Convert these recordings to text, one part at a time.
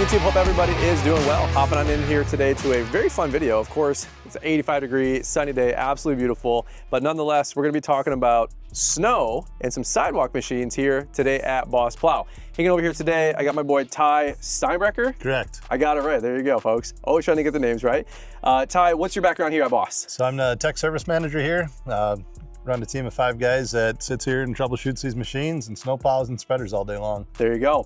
YouTube? Hope everybody is doing well. Hopping on in here today to a very fun video. Of course, it's an 85-degree sunny day, absolutely beautiful. But nonetheless, we're going to be talking about snow and some sidewalk machines here today at Boss Plow. Hanging over here today, I got my boy Ty Steinbrecher. Correct. I got it right. There you go, folks. Always trying to get the names right. Ty, what's your background here at Boss? So I'm the tech service manager here. Run a team of 5 guys that sits here and troubleshoots these machines and snow plows and spreaders all day long. There you go.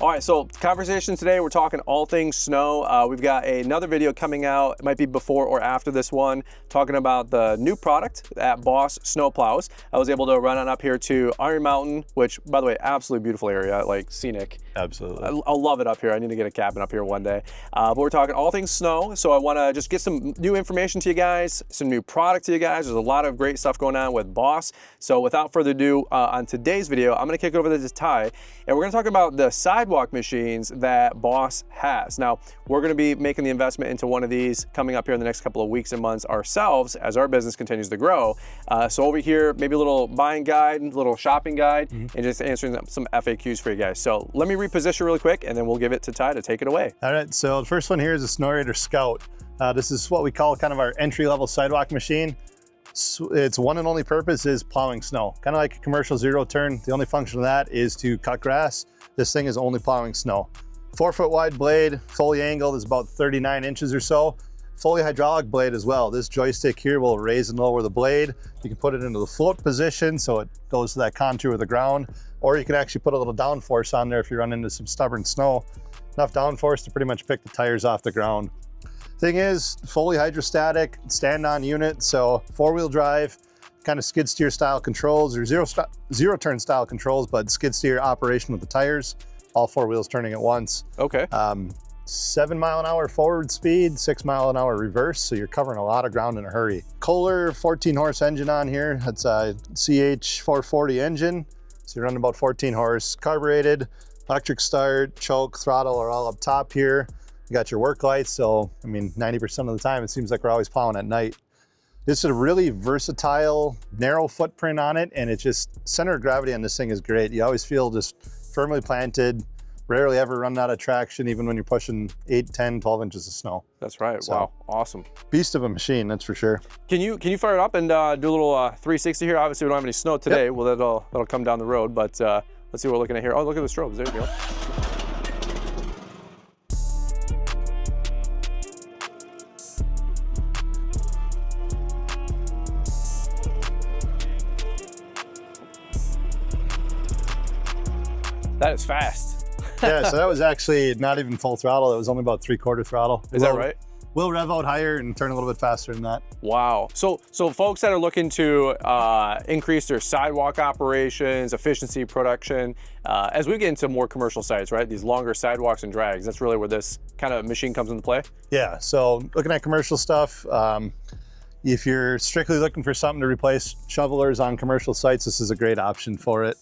All right, so conversation today, we're talking all things snow. We've got another video coming out, it might be before or after this one, talking about the new product at Boss Snow Plows. I was able to run on up here to Iron Mountain, which, by the way, absolutely beautiful area, like scenic. Absolutely. I love it up here. I need to get a cabin up here one day. But we're talking all things snow, so I want to just get some new information to you guys, some new product to you guys. There's a lot of great stuff going on with Boss. So without further ado, on today's video, I'm going to kick it over to Ty, and we're going to talk about the sidewalk machines that Boss has. Now, we're going to be making the investment into one of these coming up here in the next couple of weeks and months ourselves as our business continues to grow. So over here, maybe a little buying guide, a little shopping guide, and just answering some FAQs for you guys. So let me reposition really quick, and then we'll give it to Ty to take it away. All right, so the first one here is a Snowrator Scout. This is what we call kind of our entry-level sidewalk machine. Its one and only purpose is plowing snow. Kind of like a commercial zero turn. The only function of that is to cut grass. This thing is only plowing snow. 4-foot wide blade, fully angled, is about 39 inches or so. Fully hydraulic blade as well. This joystick here will raise and lower the blade. You can put it into the float position so it goes to that contour of the ground, or you can actually put a little downforce on there if you run into some stubborn snow. Enough downforce to pretty much pick the tires off the ground. Thing is, fully hydrostatic, stand-on unit, so 4-wheel drive, kind of skid steer style controls, or zero turn style controls, but skid steer operation with the tires, all 4 wheels turning at once. Okay. 7-mile-an-hour forward speed, 6-mile-an-hour reverse, so you're covering a lot of ground in a hurry. Kohler 14-horse engine on here. That's a CH440 engine, so you're running about 14 horse, carbureted, electric start, choke, throttle are all up top here. You got your work lights, so I mean 90% of the time it seems like we're always plowing at night. This is a really versatile, narrow footprint on it, and it's just center of gravity on this thing is great. You always feel just firmly planted, rarely ever run out of traction, even when you're pushing 8, 10, 12 inches of snow. That's right. So, wow, awesome. Beast of a machine, that's for sure. Can you fire it up and do a little 360 here? Obviously, we don't have any snow today. Yep. Well, that'll come down the road, but let's see what we're looking at here. Oh, look at the strobes. There you go. That is fast. Yeah, so that was actually not even full throttle. It was only about 3/4 throttle. Is that right? We'll rev out higher and turn a little bit faster than that. Wow. So folks that are looking to increase their sidewalk operations, efficiency, production, as we get into more commercial sites, right? These longer sidewalks and drags, that's really where this kind of machine comes into play? Yeah, so looking at commercial stuff, if you're strictly looking for something to replace shovelers on commercial sites, this is a great option for it.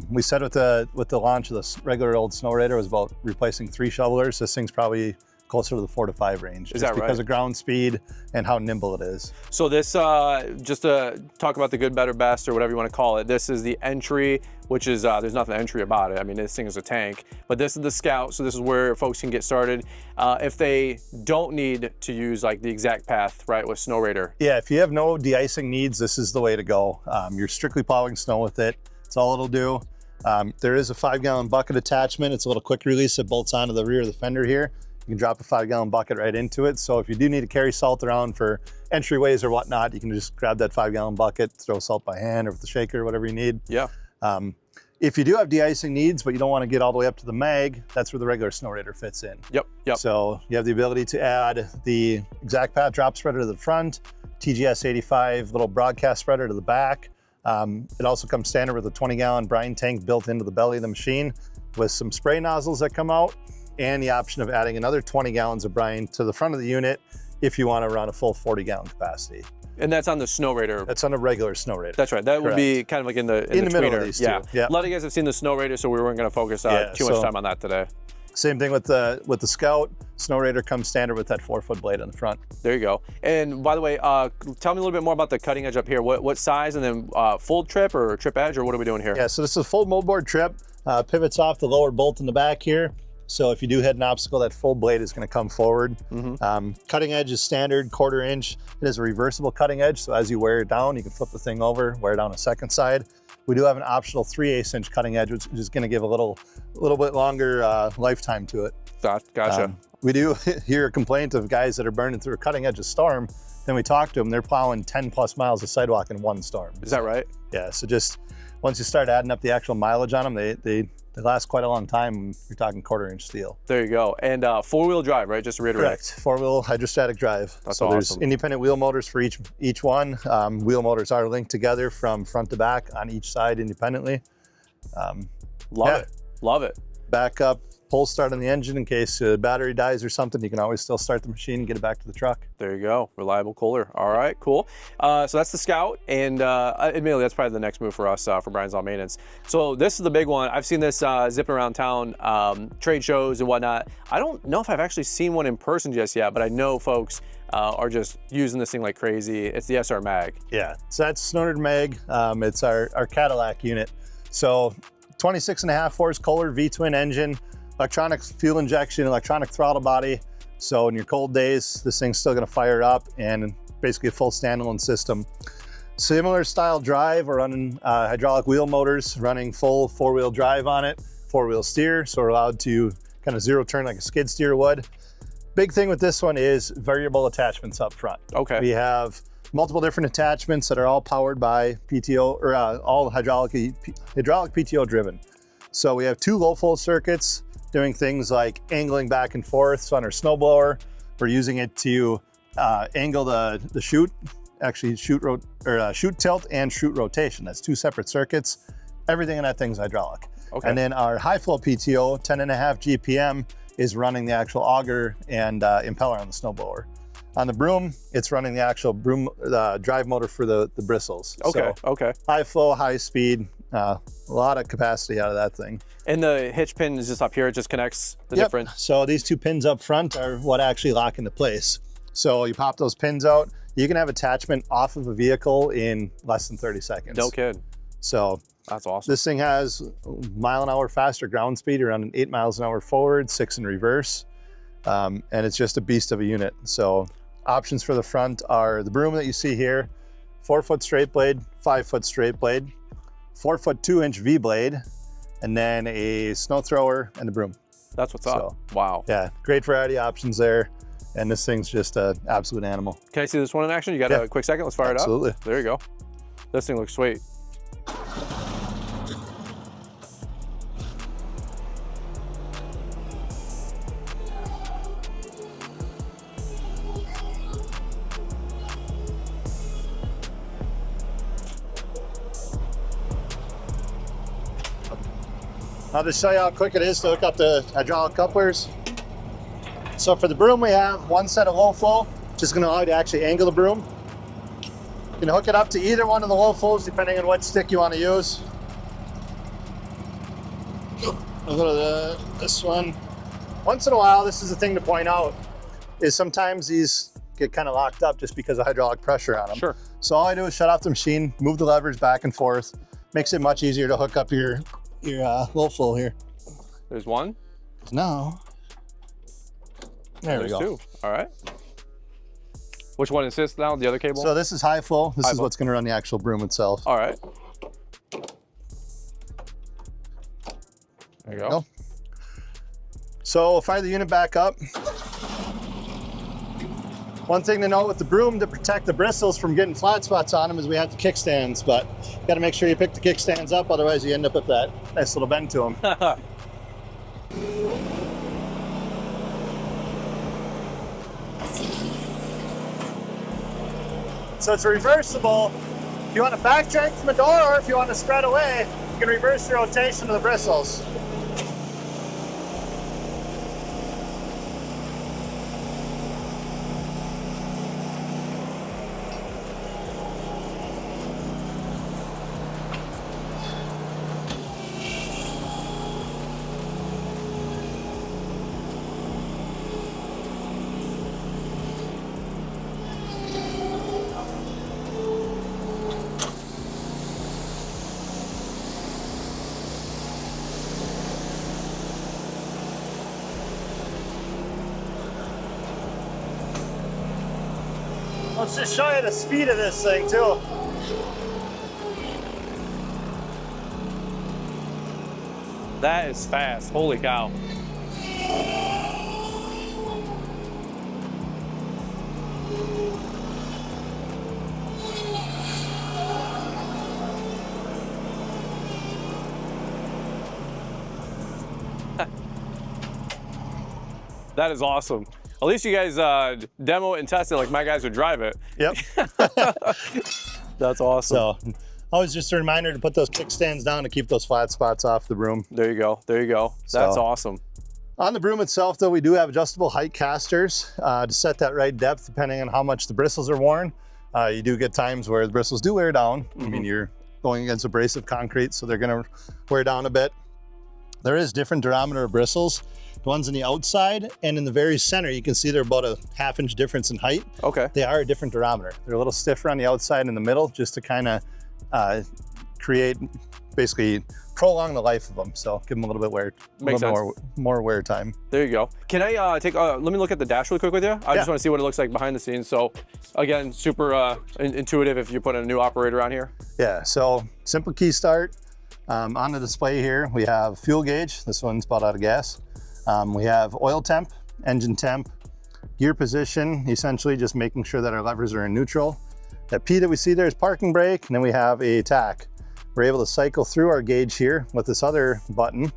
We said with the launch of this regular old Snowrator, it was about replacing 3 shovelers. This thing's probably closer to the 4 to 5 range. Is that right? Because of ground speed and how nimble it is. So this, just to talk about the good, better, best, or whatever you want to call it, this is the entry, which is, there's nothing entry about it. I mean, this thing is a tank, but this is the Scout. So this is where folks can get started. If they don't need to use like the exact path, right, with Snowrator. Yeah, if you have no de-icing needs, this is the way to go. You're strictly plowing snow with it. That's all it'll do. There is a 5-gallon bucket attachment. It's a little quick release that bolts onto the rear of the fender here. You can drop a 5-gallon bucket right into it. So if you do need to carry salt around for entryways or whatnot, you can just grab that 5-gallon bucket, throw salt by hand or with the shaker, whatever you need. Yeah. If you do have de-icing needs, but you don't want to get all the way up to the mag, that's where the regular Snowrator fits in. Yep. So you have the ability to add the exact path drop spreader to the front, TGS 85 little broadcast spreader to the back. It also comes standard with a 20-gallon brine tank built into the belly of the machine with some spray nozzles that come out, and the option of adding another 20 gallons of brine to the front of the unit if you want to run a full 40-gallon capacity. And that's on the Snowrator. That's on a regular Snowrator. That's right. That would be kind of like in the middle of these two. Yeah. A lot of you guys have seen the Snowrator, so we weren't going to focus too much time on that today. Same thing with the Scout. Snowrator comes standard with that 4-foot blade on the front. There you go. And by the way, tell me a little bit more about the cutting edge up here. What size, and then full trip or trip edge, or what are we doing here? Yeah, so this is a full moldboard trip. Pivots off the lower bolt in the back here. So if you do hit an obstacle, that full blade is going to come forward. Cutting edge is standard 1/4 inch. It is a reversible cutting edge. So as you wear it down, you can flip the thing over, wear it down a second side. We do have an optional 3/8 inch cutting edge, which is going to give a little bit longer lifetime to it. Gotcha. We do hear a complaint of guys that are burning through a cutting edge of storm. Then we talk to them, they're plowing 10+ miles of sidewalk in one storm. Is that right? Yeah, so just once you start adding up the actual mileage on them, they last quite a long time. You're talking 1/4 inch steel. There you go. And 4-wheel drive, right? Just to reiterate. Correct. 4-wheel hydrostatic drive. That's so awesome. There's independent wheel motors for each one. Wheel motors are linked together from front to back on each side independently. Love it. Backup pull start on the engine in case the battery dies or something. You can always still start the machine and get it back to the truck. There you go. Reliable cooler. All right, cool. So that's the Scout, and admittedly, that's probably the next move for us for Brian's Lawn Maintenance. So this is the big one. I've seen this zipping around town, trade shows and whatnot. I don't know if I've actually seen one in person just yet, but I know folks are just using this thing like crazy. It's the SR Mag. Yeah, so that's Snorted Mag. It's our Cadillac unit. So 26.5 horse Kohler V-twin engine, electronic fuel injection, electronic throttle body. So in your cold days, this thing's still gonna fire up, and basically a full standalone system. Similar style drive, we're running hydraulic wheel motors, running full 4-wheel drive on it, 4-wheel steer, so we're allowed to kind of zero turn like a skid steer would. Big thing with this one is variable attachments up front. Okay. We have multiple different attachments that are all powered by PTO, or all hydraulic PTO driven. So we have 2 low flow circuits doing things like angling back and forth. So on our snowblower, we're using it to angle the chute, actually chute tilt and chute rotation. That's 2 separate circuits. Everything in that thing's hydraulic. Okay. And then our high flow PTO, 10.5 GPM, is running the actual auger and impeller on the snowblower. On the broom, it's running the actual broom drive motor for the bristles. Okay, so okay. High flow, high speed, a lot of capacity out of that thing. And the hitch pin is just up here. It just connects the different. So these 2 pins up front are what actually lock into place. So you pop those pins out, you can have attachment off of a vehicle in less than 30 seconds. No kidding. So that's awesome. This thing has mile-an-hour faster ground speed, around 8 miles an hour forward, 6 in reverse. And it's just a beast of a unit. So options for the front are the broom that you see here, 4-foot straight blade, 5-foot straight blade, 4-foot 2-inch V blade, and then a snow thrower and a broom. That's what's up. Wow. Yeah, great variety options there. And this thing's just an absolute animal. Can I see this one in action? You got a quick second? Let's fire Absolutely. it up. There you go. This thing looks sweet. I'll just show you how quick it is to hook up the hydraulic couplers. So for the broom, we have 1 set of low flow, which is going to allow you to actually angle the broom. You can hook it up to either one of the low flows, depending on what stick you want to use. I'll go to this one. Once in a while, this is the thing to point out, is sometimes these get kind of locked up just because of hydraulic pressure on them. Sure. So all I do is shut off the machine, move the levers back and forth. Makes it much easier to hook up your low flow here. There's one. Now, there we There's go. 2. All right. Which one is this now? The other cable? So this is high flow. This is what's going to run the actual broom itself. All right. There you go. So we'll fire the unit back up. One thing to note with the broom, to protect the bristles from getting flat spots on them, is we have the kickstands, but you got to make sure you pick the kickstands up, otherwise you end up with that nice little bend to them. So it's reversible. If you want to backtrack from the door, or if you want to spread away, you can reverse the rotation of the bristles. Let's just show you the speed of this thing too. That is fast. Holy cow. That is awesome. At least you guys demo and test it like my guys would drive it. Yep. That's awesome. So always just a reminder to put those kickstands down to keep those flat spots off the broom. There you go. There you go. That's awesome. On the broom itself, though, we do have adjustable height casters to set that right depth depending on how much the bristles are worn. You do get times where the bristles do wear down. I mean, you're going against abrasive concrete, so they're going to wear down a bit. There is different diameter of bristles. The ones on the outside and in the very center, you can see they're about a ½ inch difference in height. Okay. They are a different diameter. They're a little stiffer on the outside and in the middle, just to kind of create, basically prolong the life of them. So give them a little bit more wear time. There you go. Can I let me look at the dash really quick with you? I just want to see what it looks like behind the scenes. So again, super intuitive if you're putting a new operator on here. Yeah, so simple key start. On the display here, we have fuel gauge. This one's about out of gas. We have oil temp, engine temp, gear position, essentially just making sure that our levers are in neutral. That P that we see there is parking brake, and then we have a tack. We're able to cycle through our gauge here with this other button.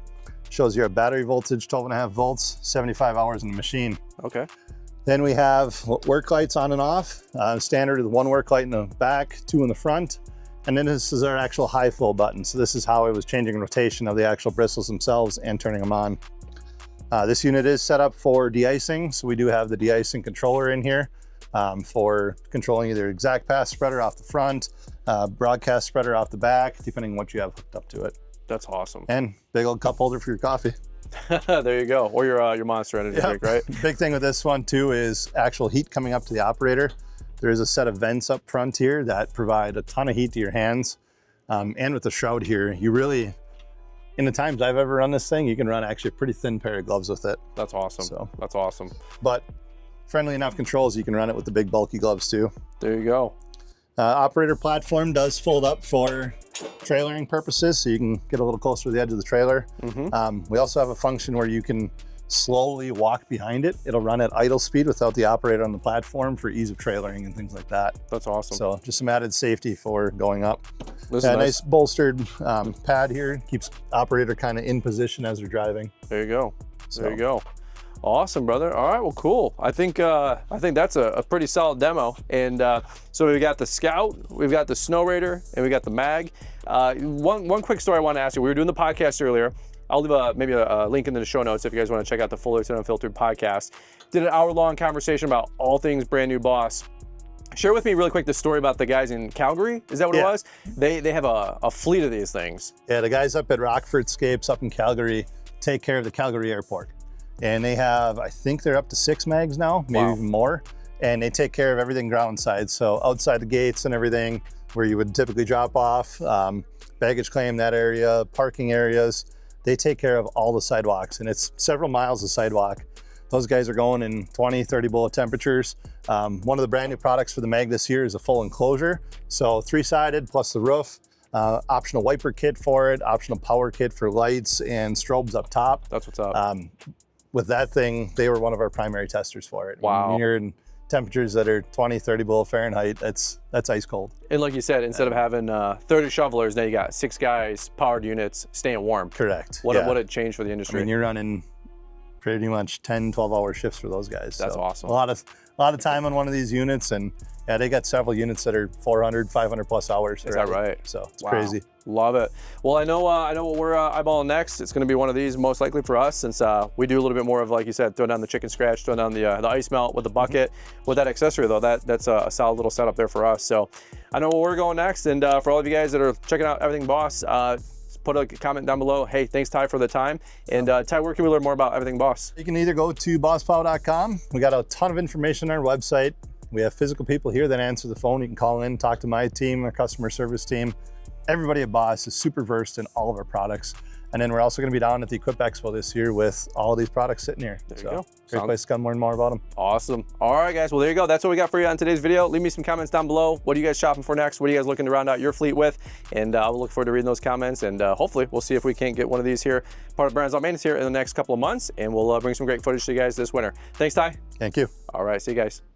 Shows you our battery voltage, 12.5 volts, 75 hours in the machine. Okay. Then we have work lights on and off. Standard is 1 work light in the back, 2 in the front. And then this is our actual high flow button. So this is how it was changing rotation of the actual bristles themselves and turning them on. This unit is set up for de-icing. So we do have the de-icing controller in here for controlling either exact path spreader off the front, broadcast spreader off the back, depending on what you have hooked up to it. That's awesome. And big old cup holder for your coffee. There you go. Or your Monster Energy drink, right? Big thing with this one too is actual heat coming up to the operator. There is a set of vents up front here that provide a ton of heat to your hands. And with the shroud here, you really, in the times I've ever run this thing, you can run actually a pretty thin pair of gloves with it. That's awesome. So, that's awesome. But friendly enough controls, you can run it with the big bulky gloves too. There you go. Operator platform does fold up for trailering purposes, so you can get a little closer to the edge of the trailer. We also have a function where you can slowly walk behind it. It'll run at idle speed without the operator on the platform for ease of trailering and things like that. That's awesome. So just some added safety for going up. This is nice bolstered pad here. Keeps operator kind of in position as they're driving. There you go. There you go. Awesome, brother. All right, well, cool. I think that's a pretty solid demo. And so we got the Scout, we've got the Snow Raider, and we got the Mag. One quick story I want to ask you. We were doing the podcast earlier. I'll leave maybe a link in the show notes if you guys want to check out the Fullerton Unfiltered podcast. Did an hour-long conversation about all things brand new Boss. Share with me really quick the story about the guys in Calgary. Is that what it was? They have a fleet of these things. Yeah, the guys up at Rockford Scapes up in Calgary take care of the Calgary airport. And they have, I think they're up to 6 mags now, maybe even more. And they take care of everything ground side. So outside the gates and everything where you would typically drop off, baggage claim, that area, parking areas. They take care of all the sidewalks, and it's several miles of sidewalk. Those guys are going in 20, 30 below temperatures. One of the brand new products for the Mag this year is a full enclosure. So 3-sided plus the roof, optional wiper kit for it, optional power kit for lights and strobes up top. That's what's up. With that thing, they were one of our primary testers for it. Wow. When you're in temperatures that are 20, 30 below Fahrenheit, that's ice cold. And like you said, instead of having 30 shovelers, now you got 6 guys, powered units, staying warm. Correct. What a change for the industry. I mean, you're running pretty much 10, 12-hour shifts for those guys. That's awesome. A lot of time on one of these units, and yeah, they got several units that are 400, 500 plus hours. Is that right? So it's crazy. Love it. Well, I know what we're eyeballing next. It's going to be one of these most likely for us, since we do a little bit more of, like you said, throwing down the chicken scratch, throwing down the ice melt with the bucket. With that accessory though, that's a solid little setup there for us. So I know where we're going next, and for all of you guys that are checking out Everything Boss, put a comment down below. Hey, thanks Ty for the time. And Ty, where can we learn more about Everything Boss? You can either go to bossplow.com. We got a ton of information on our website. We have physical people here that answer the phone. You can call in, talk to my team, our customer service team. Everybody at Boss is super versed in all of our products. And then we're also going to be down at the Equip Expo this year with all of these products sitting here. There you go. Great place to come learn more about them. Awesome. All right, guys. Well, there you go. That's what we got for you on today's video. Leave me some comments down below. What are you guys shopping for next? What are you guys looking to round out your fleet with? And we'll look forward to reading those comments. And hopefully we'll see if we can't get one of these here, part of Brand's Lawn Maintenance here in the next couple of months. And we'll bring some great footage to you guys this winter. Thanks, Ty. Thank you. All right. See you guys.